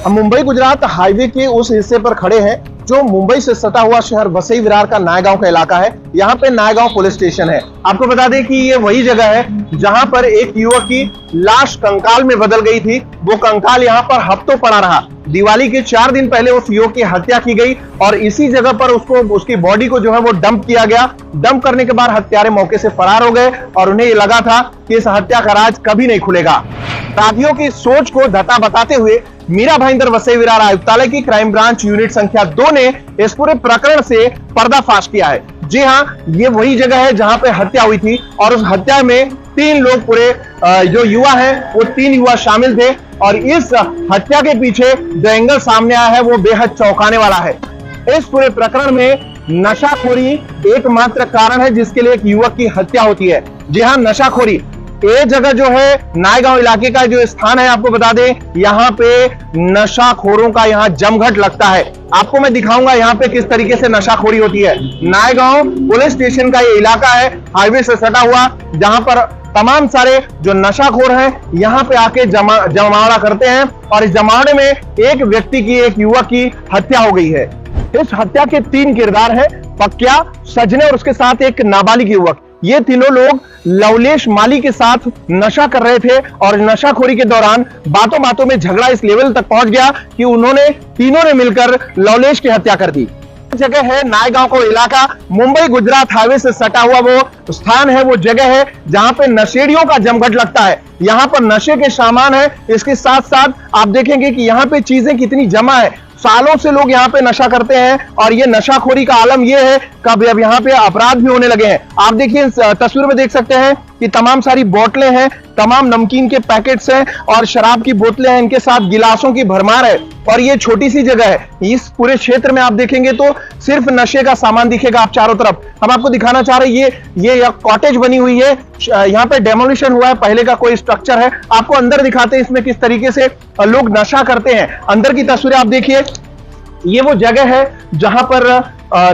हम मुंबई गुजरात हाईवे के उस हिस्से पर खड़े हैं जो मुंबई से सटा हुआ शहर वसई विरार का नायगांव का इलाका है। यहाँ पे नायगांव पुलिस स्टेशन है। आपको बता दें कि ये वही जगह है जहां पर एक युवक की लाश कंकाल में बदल गई थी। वो कंकाल यहाँ पर हफ्तों पड़ा रहा। दिवाली के 4 दिन पहले उस युवक की हत्या की गई और इसी जगह पर उसकी बॉडी को जो है वो डंप किया गया। डंप करने के बाद हत्यारे मौके से फरार हो गए और उन्हें ये लगा था कि इस हत्या का राज कभी नहीं खुलेगा। अपराधियों की सोच को धता बताते हुए मीरा भाईंदर वसई विरार आयुक्तालय की क्राइम ब्रांच यूनिट संख्या 2 ने इस पूरे प्रकरण से पर्दाफाश किया है। जी हाँ, ये वही जगह है जहां पे हत्या हुई थी और उस हत्या में 3 लोग पूरे जो युवा है वो 3 युवा शामिल थे और इस हत्या के पीछे जो एंगल सामने आया है वो बेहद चौंकाने वाला है। इस पूरे प्रकरण में नशाखोरी एकमात्र कारण है जिसके लिए एक युवक की हत्या होती है। जी हाँ, नशाखोरी। ये जगह जो है नायगांव इलाके का जो स्थान है, आपको बता दें यहाँ पे नशाखोरों का यहाँ जमघट लगता है। आपको मैं दिखाऊंगा यहाँ पे किस तरीके से नशाखोरी होती है। नायगांव पुलिस स्टेशन का ये इलाका है हाईवे से सटा हुआ, जहां पर तमाम सारे जो नशाखोर हैं यहाँ पे आके जमावड़ा करते हैं और इस जमावड़े में एक व्यक्ति की, एक युवक की हत्या हो गई है। इस हत्या के 3 किरदार है, पक्या, सजने और उसके साथ एक नाबालिग युवक। ये तीनों लोग लवलेश माली के साथ नशा कर रहे थे और नशाखोरी के दौरान बातों बातों में झगड़ा इस लेवल तक पहुंच गया कि तीनों ने मिलकर लवलेश की हत्या कर दी। जगह है नायगांव का इलाका, मुंबई गुजरात हाईवे से सटा हुआ वो स्थान है, वो जगह है जहां पे नशेड़ियों का जमघट लगता है। यहाँ पर नशे के सामान है, इसके साथ साथ आप देखेंगे कि यहाँ पे चीजें कितनी जमा है। सालों से लोग यहाँ पे नशा करते हैं और ये नशाखोरी का आलम ये है कि अब यहाँ पे अपराध भी होने लगे हैं। आप देखिए तस्वीर में देख सकते हैं कि तमाम सारी बोतलें हैं, तमाम नमकीन के पैकेट्स हैं और शराब की बोतलें हैं, इनके साथ गिलासों की भरमार है। और ये छोटी सी जगह है, इस पूरे क्षेत्र में आप देखेंगे तो सिर्फ नशे का सामान दिखेगा आप चारों तरफ। हम आपको दिखाना चाह रहे हैं ये कॉटेज बनी हुई है, यहाँ पे डेमोलिशन हुआ है, पहले का कोई स्ट्रक्चर है। आपको अंदर दिखाते हैं इसमें किस तरीके से लोग नशा करते हैं। अंदर की तस्वीरें आप देखिए, ये वो जगह है जहां पर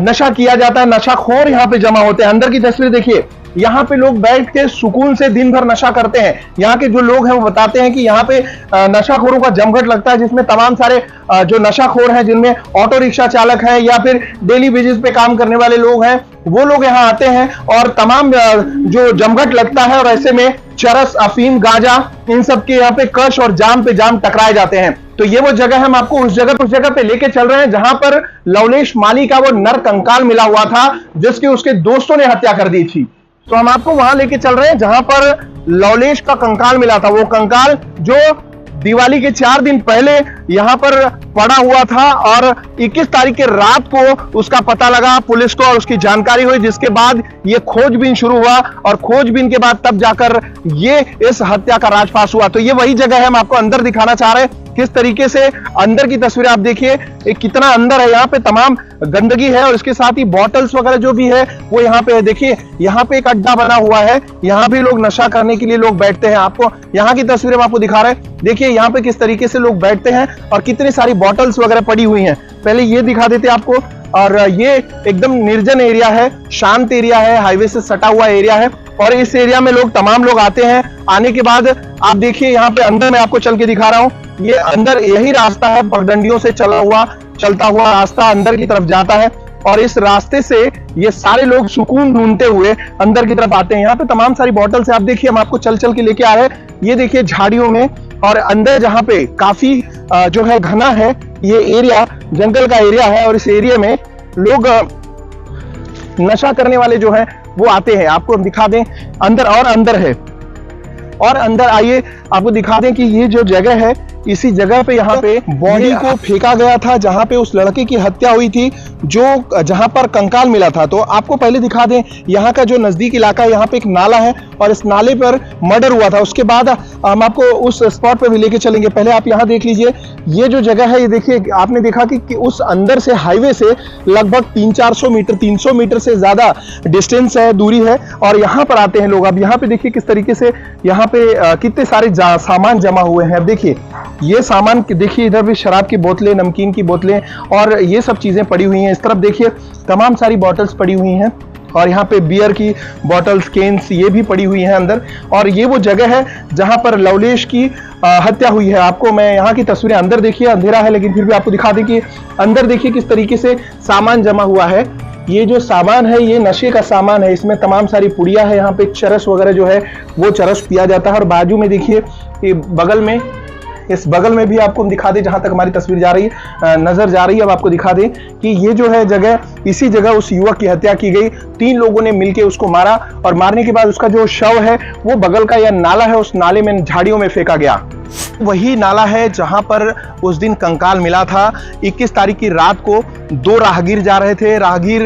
नशा किया जाता है, नशाखोर यहाँ पे जमा होते हैं। अंदर की तस्वीर देखिए, यहाँ पे लोग बैठ के सुकून से दिन भर नशा करते हैं। यहाँ के जो लोग हैं वो बताते हैं कि यहाँ पे नशाखोरों का जमघट लगता है, जिसमें तमाम सारे जो नशाखोर हैं, जिनमें ऑटो रिक्शा चालक हैं या फिर डेली बेसिस पे काम करने वाले लोग हैं, वो लोग यहाँ आते हैं और तमाम जो जमघट लगता है और ऐसे में चरस, अफीम, गांजा, इन सब के यहाँ पे कश और जाम पे जाम टकराए जाते हैं। तो ये वो जगह हम आपको उस जगह पे लेके चल रहे हैं जहां पर लवलेश माली का वो नर कंकाल मिला हुआ था जिसकी उसके दोस्तों ने हत्या कर दी थी। तो हम आपको वहां लेके चल रहे हैं जहां पर लवलेश का कंकाल मिला था। वो कंकाल जो दिवाली के 4 दिन पहले यहां पर पड़ा हुआ था और 21 तारीख के रात को उसका पता लगा पुलिस को और उसकी जानकारी हुई, जिसके बाद ये खोजबीन शुरू हुआ और खोजबीन के बाद तब जाकर ये इस हत्या का राजपास हुआ। तो ये वही जगह है, हम आपको अंदर दिखाना चाह रहे हैं किस तरीके से अंदर की तस्वीरें आप देखिए, कितना अंदर है। यहाँ पे तमाम गंदगी है और इसके साथ ही बॉटल्स वगैरह जो भी है वो यहाँ पे है। देखिए यहाँ पे एक अड्डा बना हुआ है, यहाँ भी लोग नशा करने के लिए लोग बैठते हैं। आपको यहाँ की तस्वीरें हम आपको दिखा रहे हैं, देखिए यहाँ पे किस तरीके से लोग बैठते हैं और कितनी सारी बॉटल्स वगैरह पड़ी हुई हैं। पहले ये दिखा देते आपको। और ये एकदम निर्जन एरिया है, शांत एरिया है, हाईवे से सटा हुआ एरिया है और इस एरिया में तमाम लोग आते हैं। आने के बाद आप देखिए यहाँ पे अंदर मैं आपको चल के दिखा रहा हूँ, ये अंदर यही रास्ता है, पगडंडियों से चलता हुआ रास्ता अंदर की तरफ जाता है और इस रास्ते से ये सारे लोग सुकून ढूंढते हुए अंदर की तरफ आते हैं। यहाँ पे तमाम सारी बॉटल से आप देखिए, हम आपको चल के लेके आ रहे हैं। ये देखिए झाड़ियों में और अंदर जहाँ पे काफी जो है घना है, ये एरिया जंगल का एरिया है और इस एरिया में लोग नशा करने वाले जो हैं वो आते हैं। आपको दिखा दें अंदर और अंदर है और अंदर आइए आपको दिखा दें कि ये जो जगह है, इसी जगह पे यहाँ पे बॉडी को फेंका गया था जहाँ पे उस लड़के की हत्या हुई थी, जो जहाँ पर कंकाल मिला था। तो आपको पहले दिखा दें यहाँ का जो नजदीक इलाका है, यहाँ पे एक नाला है और इस नाले पर मर्डर हुआ था। उसके बाद हम आपको उस स्पॉट पे भी लेके चलेंगे। पहले आप यहाँ देख लीजिए, ये जो जगह है, ये देखिए आपने देखा कि उस अंदर से हाईवे से लगभग 300 मीटर से ज्यादा डिस्टेंस है, दूरी है और यहाँ पर आते हैं लोग। अब यहाँ पे देखिए किस तरीके से यहाँ पे कितने सारे सामान जमा हुए हैं। अब देखिए ये सामान देखिए, इधर भी शराब की बोतलें, नमकीन की बोतलें और ये सब चीजें पड़ी हुई हैं। इस तरफ देखिए तमाम सारी बॉटल्स पड़ी हुई हैं और यहाँ पे बियर की बॉटल्स, केन्स ये भी पड़ी हुई हैं अंदर। और ये वो जगह है जहां पर लवलेश की हत्या हुई है। आपको मैं यहाँ की तस्वीरें, अंदर देखिए, अंधेरा है लेकिन फिर भी आपको दिखा दें कि अंदर देखिए किस तरीके से सामान जमा हुआ है। ये जो सामान है ये नशे का सामान है, इसमें तमाम सारी पुड़िया है, यहाँ पे चरस वगैरह जो है वो चरस पिया जाता है। और बाजू में देखिए कि बगल में, इस बगल में भी आपको हम दिखा दें, जहां तक हमारी तस्वीर जा रही है, नजर जा रही है, अब आपको दिखा दें कि ये जो है जगह, इसी जगह उस युवक की हत्या की गई। 3 लोगों ने मिलकर उसको मारा और मारने के बाद उसका जो शव है वो बगल का या नाला है, उस नाले में झाड़ियों में फेंका गया। वही नाला है जहां पर उस दिन कंकाल मिला था। 21 तारीख की रात को 2 राहगीर जा रहे थे। राहगीर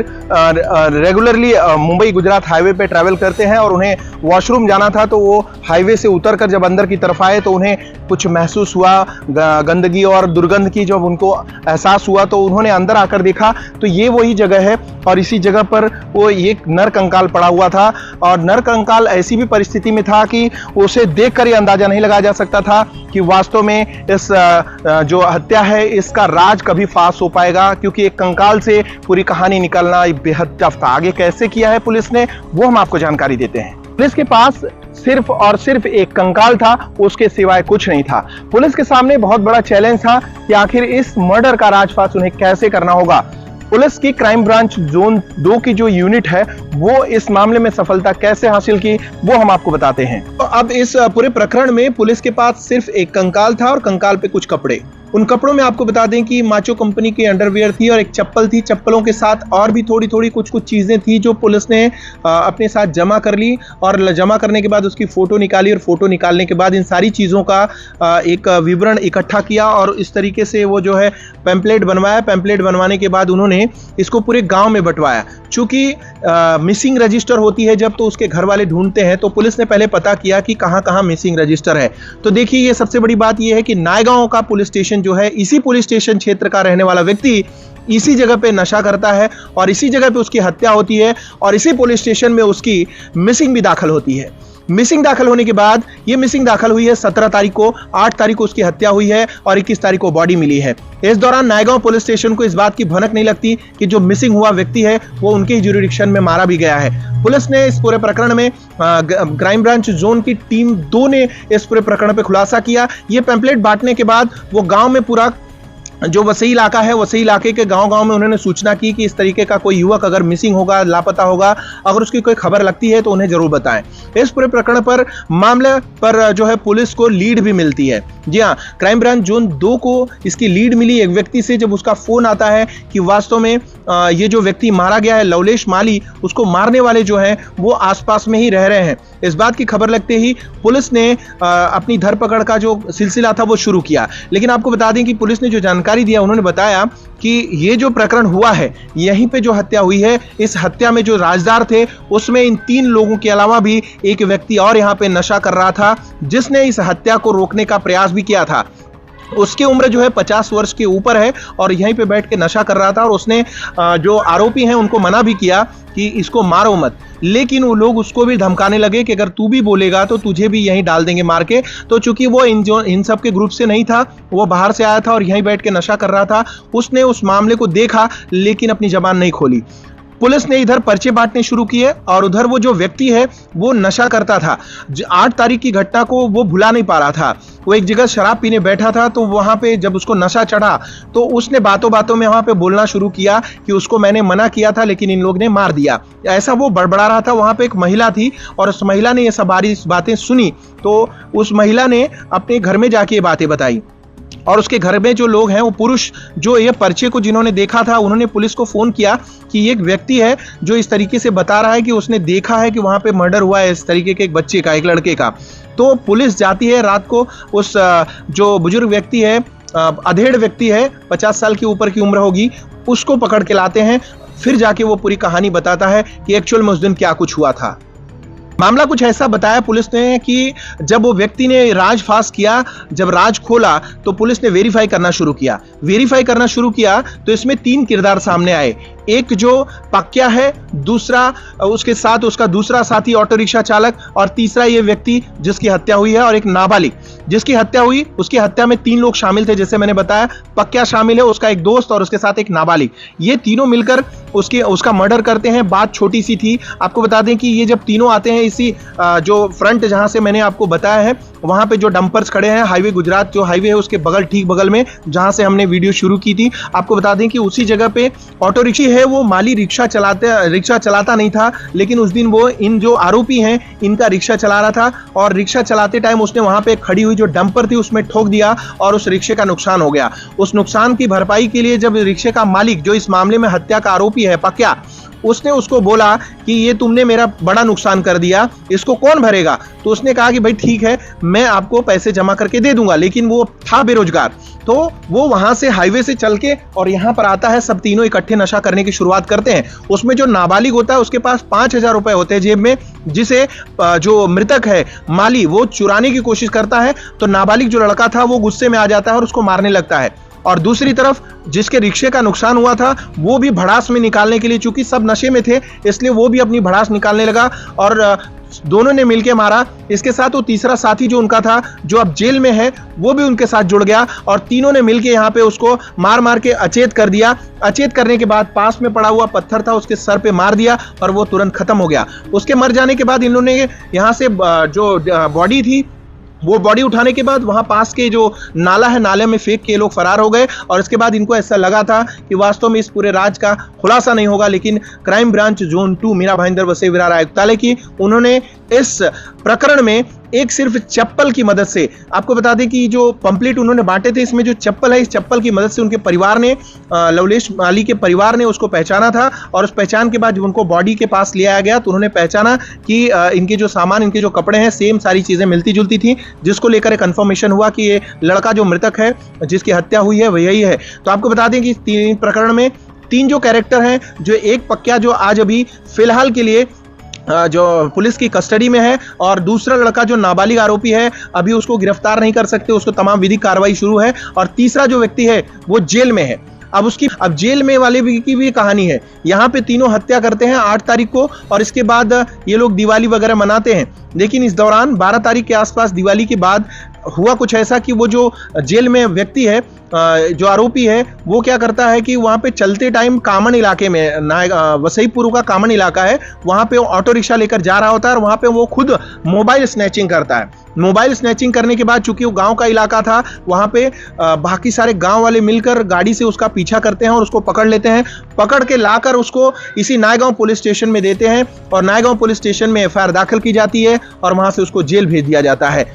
रेगुलरली मुंबई गुजरात हाईवे पे ट्रैवल करते हैं और उन्हें वॉशरूम जाना था, तो वो हाईवे से उतरकर जब अंदर की तरफ आए तो उन्हें कुछ महसूस हुआ, गंदगी और दुर्गंध की जब उनको एहसास हुआ तो उन्होंने अंदर आकर देखा तो ये वही जगह है और इसी जगह पर वो एक नर कंकाल पड़ा हुआ था। और नर कंकाल ऐसी भी परिस्थिति में था कि उसे देखकर ये अंदाजा नहीं लगाया जा सकता था कि वास्तव में इस जो हत्या है इसका राज कभी फाश हो पाएगा, क्योंकि एक कंकाल से पूरी कहानी निकलना बेहद टफ था। आगे कैसे किया है पुलिस ने वो हम आपको जानकारी देते हैं। पुलिस के पास सिर्फ और सिर्फ एक कंकाल था, उसके सिवाय कुछ नहीं था। पुलिस के सामने बहुत बड़ा चैलेंज था कि आखिर इस मर्डर का राजफाश उन्हें कैसे करना होगा। पुलिस की क्राइम ब्रांच जोन 2 की जो यूनिट है वो इस मामले में सफलता कैसे हासिल की वो हम आपको बताते हैं। तो अब इस पूरे प्रकरण में पुलिस के पास सिर्फ एक कंकाल था और कंकाल पे कुछ कपड़े। उन कपड़ों में आपको बता दें कि माचो कंपनी की अंडरवियर थी और एक चप्पल थी। चप्पलों के साथ और भी थोड़ी थोड़ी कुछ चीजें थी जो पुलिस ने अपने साथ जमा कर ली और जमा करने के बाद उसकी फोटो निकाली और फोटो निकालने के बाद इन सारी चीजों का एक विवरण इकट्ठा किया और इस तरीके से वो जो है पैम्पलेट बनवाया। पैम्पलेट बनवाने के बाद उन्होंने इसको पूरे गांव में बंटवाया। चूंकि मिसिंग रजिस्टर होती है जब, तो उसके घर वाले ढूंढते हैं, तो पुलिस ने पहले पता किया कि कहां कहां मिसिंग रजिस्टर है। तो देखिए ये सबसे बड़ी बात यह है कि नायगांव का पुलिस स्टेशन जो है, इसी पुलिस स्टेशन क्षेत्र का रहने वाला व्यक्ति इसी जगह पे नशा करता है और इसी जगह पे उसकी हत्या होती है और इसी पुलिस स्टेशन में उसकी मिसिंग भी दाखिल होती है। मिसिंग दाखिल होने के बाद, ये मिसिंग दाखिल हुई है 17 तारीख को, 8 तारीख को उसकी हत्या हुई है और 21 तारीख को बॉडी मिली है। इस दौरान नायगांव पुलिस स्टेशन को इस बात की भनक नहीं लगती कि जो मिसिंग हुआ व्यक्ति है वो उनके ही ज्यूरिडिक्शन में मारा भी गया है। पुलिस ने इस पूरे प्रकरण में क्राइम ब्रांच जोन की टीम 2 ने इस पूरे प्रकरण पे खुलासा किया। ये पैम्पलेट बांटने के बाद वो गांव में पूरा जो वसई इलाका है, वसई इलाके के गांव-गांव में उन्होंने सूचना की कि इस तरीके का कोई युवक अगर मिसिंग होगा, लापता होगा, अगर उसकी कोई खबर लगती है तो उन्हें जरूर बताएं। इस पूरे प्रकरण पर, मामले पर जो है पुलिस को लीड भी मिलती है। जी हाँ, क्राइम ब्रांच जोन 2 को इसकी लीड मिली एक व्यक्ति से, जब उसका फोन आता है कि वास्तव में ये जो व्यक्ति मारा गया है लवलेश माली, उसको मारने वाले जो है वो आसपास में ही रह रहे हैं। इस बात की खबर लगते ही पुलिस ने अपनी धरपकड़ का जो सिलसिला था वो शुरू किया। लेकिन आपको बता दें कि पुलिस ने जो जानकारी दिया, उन्होंने बताया कि ये जो प्रकरण हुआ है, यहीं पे जो हत्या हुई है, इस हत्या में जो राजदार थे उसमें इन 3 लोगों के अलावा भी एक व्यक्ति और यहाँ पे नशा कर रहा था, जिसने इस हत्या को रोकने का प्रयास भी किया था। उसकी उम्र जो है 50 वर्ष के ऊपर है और यहीं पे बैठ के नशा कर रहा था और उसने जो आरोपी हैं उनको मना भी किया कि इसको मारो मत, लेकिन वो लोग उसको भी धमकाने लगे कि अगर तू भी बोलेगा तो तुझे भी यहीं डाल देंगे मार के। तो चूंकि वो इन सब के ग्रुप से नहीं था, वो बाहर से आया था और यहीं बैठ के नशा कर रहा था, उसने उस मामले को देखा लेकिन अपनी जबान नहीं खोली। पुलिस ने इधर पर्चे बांटने शुरू किए और उधर वो जो व्यक्ति है वो नशा करता था। 8 तारीख की घटना को वो भुला नहीं पा रहा था। वो एक जगह शराब पीने बैठा था, तो वहां पे जब उसको नशा चढ़ा तो उसने बातों बातों में वहां पे बोलना शुरू किया कि उसको मैंने मना किया था लेकिन इन लोग ने मार दिया। ऐसा वो बड़बड़ा रहा था। वहां पे एक महिला थी और उस महिला ने ये सारी बातें सुनी, तो उस महिला ने अपने घर में जाके ये बातें बताई और उसके घर में जो लोग हैं, वो पुरुष जो ये पर्चे को जिन्होंने देखा था, उन्होंने पुलिस को फोन किया कि एक व्यक्ति है जो इस तरीके से बता रहा है कि उसने देखा है कि वहां पे मर्डर हुआ है इस तरीके के एक बच्चे का, एक लड़के का। तो पुलिस जाती है रात को, उस जो बुजुर्ग व्यक्ति है, अधेड़ व्यक्ति है, 50 साल के ऊपर की उम्र होगी, उसको पकड़ के लाते हैं। फिर जाके वो पूरी कहानी बताता है कि एक्चुअल में उस दिन क्या कुछ हुआ था। मामला कुछ ऐसा बताया पुलिस ने कि जब वो व्यक्ति ने राज फाश किया, जब राज खोला तो पुलिस ने वेरीफाई करना शुरू किया। वेरीफाई करना शुरू किया तो इसमें 3 किरदार सामने आए। एक जो पक्या है, दूसरा उसके साथ उसका दूसरा साथी ऑटो रिक्शा चालक, और तीसरा ये व्यक्ति जिसकी हत्या हुई है, और एक नाबालिग जिसकी हत्या हुई। उसकी हत्या में 3 लोग शामिल थे, जैसे मैंने बताया। पक्या शामिल है, उसका एक दोस्त और उसके साथ एक नाबालिग। ये तीनों मिलकर उसका मर्डर करते हैं। बात छोटी सी थी। आपको बता दें कि ये जब तीनों आते हैं इसी जो फ्रंट जहां से मैंने आपको बताया है, वहां पे जो डंपर्स खड़े हैं, हाईवे गुजरात जो हाईवे है उसके बगल, ठीक बगल में जहां से हमने वीडियो शुरू की थी। आपको बता दें कि उसी जगह पे ऑटो रिक्शा है, वो माली रिक्शा चलाता नहीं था, लेकिन उस दिन वो इन जो आरोपी हैं इनका रिक्शा चला रहा था और रिक्शा चलाते टाइम उसने वहां पे खड़ी हुई जो डंपर थी उसमें ठोक दिया और उस रिक्शे का नुकसान हो गया। उस नुकसान की भरपाई के लिए जब रिक्शे का मालिक, जो इस मामले में हत्या का आरोपी है पक्या, उसने उसको बोला कि ये तुमने मेरा बड़ा नुकसान कर दिया, इसको कौन भरेगा? तो उसने कहा कि भाई ठीक है, मैं आपको पैसे जमा करके दे दूंगा, लेकिन वो था बेरोजगार। तो वो वहां से हाईवे से चल के और यहां पर आता है, सब तीनों इकट्ठे नशा करने की शुरुआत करते हैं। उसमें जो नाबालिग होता है उसके पास 5,000 रुपए होते हैं जेब में, जिसे जो मृतक है माली वो चुराने की कोशिश करता है। तो नाबालिग जो लड़का था वो गुस्से में आ जाता है और उसको मारने लगता है। और दूसरी तरफ जिसके रिक्शे का नुकसान हुआ था वो भी भड़ास में निकालने के लिए, चूंकि सब नशे में थे इसलिए वो भी अपनी भड़ास निकालने लगा और दोनों ने मिलकर मारा। इसके साथ वो तीसरा साथी जो उनका था, जो अब जेल में है, वो भी उनके साथ जुड़ गया और तीनों ने मिलकर यहाँ पे उसको मार मार के अचेत कर दिया। अचेत करने के बाद पास में पड़ा हुआ पत्थर था उसके सर पे मार दिया और वो तुरंत खत्म हो गया। उसके मर जाने के बाद इन्होंने यहाँ से जो बॉडी थी वो बॉडी उठाने के बाद वहां पास के जो नाला है, नाले में फेंक के लोग फरार हो गए। और इसके बाद इनको ऐसा लगा था कि वास्तव में इस पूरे राज का खुलासा नहीं होगा, लेकिन crime branch zone 2 Mira Bhayandar Vasai Virar आयुक्तालय की, उन्होंने इस प्रकरण में एक सिर्फ चप्पल की मदद से, आपको बता दें कि जो पंपलेट उन्होंने बांटे थे इसमें जो चप्पल है, इस चप्पल की मदद से उनके परिवार ने, लवलेश माली के परिवार ने उसको पहचाना था। और उस पहचान के बाद जब उनको बॉडी के पास ले आया गया तो उन्होंने पहचाना कि इनके जो सामान, इनके जो कपड़े हैं, सेम सारी चीजें मिलती जुलती थी, जिसको लेकर एक कंफर्मेशन हुआ कि ये लड़का जो मृतक है, जिसकी हत्या हुई है, वह यही है। तो आपको बता दें कि तीन प्रकरण में 3 जो कैरेक्टर हैं, जो एक पक्या जो आज अभी फिलहाल के लिए जो पुलिस की कस्टडी में है, और दूसरा लड़का जो नाबालिग आरोपी है अभी उसको गिरफ्तार नहीं कर सकते, उसको तमाम विधिक कार्रवाई शुरू है, और तीसरा जो व्यक्ति है वो जेल में है। अब जेल में वाले की भी कहानी है। यहाँ पे तीनों हत्या करते हैं 8 तारीख को और इसके बाद ये लोग दिवाली वगैरह मनाते हैं, लेकिन इस दौरान 12 तारीख के आसपास दिवाली के बाद हुआ कुछ ऐसा कि वो जो जेल में व्यक्ति है, जो आरोपी है, वो क्या करता है कि वहां पे चलते टाइम कामन इलाके में, वसईपुर का कामन इलाका है, वहां पे ऑटो रिक्शा लेकर जा रहा होता है और वहां पे वो खुद मोबाइल स्नैचिंग करता है। मोबाइल स्नैचिंग करने के बाद, चूंकि वो गांव का इलाका था, वहां पे बाकी सारे गांव वाले मिलकर गाड़ी से उसका पीछा करते हैं और उसको पकड़ लेते हैं। पकड़ के लाकर उसको इसी नायगांव पुलिस स्टेशन में देते हैं और नायगांव पुलिस स्टेशन में FIR दाखिल की जाती है और वहां से उसको जेल भेज दिया जाता है।